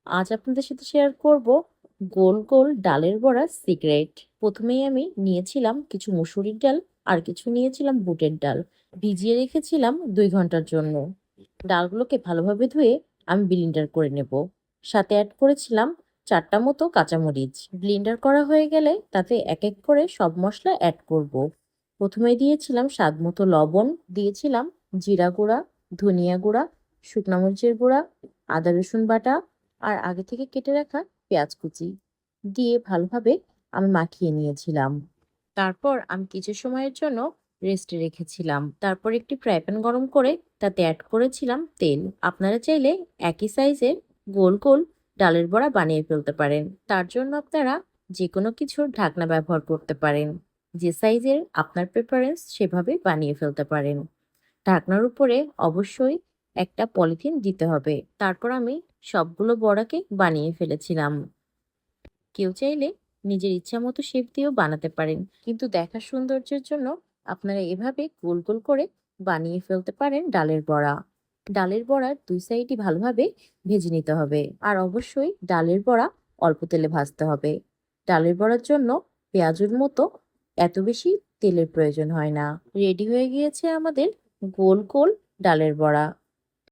আজ আপনাদের সাথে শেয়ার করব গোল গোল ডালের বড়া সিক্রেট। প্রথমেই আমি নিয়েছিলাম কিছু মসুরির ডাল আর কিছু নিয়েছিলাম বুটের ডাল, ভিজিয়ে রেখেছিলাম 2 ঘন্টার জন্য। ডালগুলোকে ভালোভাবে ধুয়ে আমি ব্লেন্ডার করে নেব। সাথে অ্যাড করেছিলাম 4টা মতো কাঁচামরিচ। ব্লেন্ডার করা হয়ে গেলে তাতে এক এক করে সব মশলা অ্যাড করব। প্রথমে দিয়েছিলাম স্বাদ মতো লবণ, দিয়েছিলাম জিরা গুঁড়া, ধনিয়া গুঁড়া, শুকনা মরিচের গুঁড়া, আদা রসুন বাটা আর আগে থেকে কেটে রাখা পেঁয়াজ কুচি দিয়ে ভালোভাবে আমি মাখিয়ে নিয়েছিলাম। তারপর আমি কিছু সময়ের জন্য রেস্টে রেখেছিলাম। তারপর একটি ফ্রাই প্যান গরম করে তাতে অ্যাড করেছিলাম তেল। আপনারা চাইলে একই সাইজের গোল গোল ডালের বড়া বানিয়ে ফেলতে পারেন। তার জন্য আপনারা যে কোনো কিছুর ঢাকনা ব্যবহার করতে পারেন। যে সাইজের আপনার প্রেফারেন্স সেভাবে বানিয়ে ফেলতে পারেন। ঢাকনার উপরে অবশ্যই একটা পলিথিন দিতে হবে। তারপর আমি সবগুলো বড়াকে বানিয়ে ফেলেছিলাম। কেউ চাইলে নিজের ইচ্ছা মতো শেপ দিয়েও বানাতে পারেন, কিন্তু দেখার সৌন্দর্যের জন্য আপনারা এভাবে গোল গোল করে বানিয়ে ফেলতে পারেন ডালের বড়া। ডালের বড়ার দুই সাইডই ভালোভাবে ভেজে নিতে হবে, আর অবশ্যই ডালের বড়া অল্প তেলে ভাজতে হবে। ডালের বড়ার জন্য পেঁয়াজের মতো এত বেশি তেলের প্রয়োজন হয় না। রেডি হয়ে গিয়েছে আমাদের গোল গোল ডালের বড়া।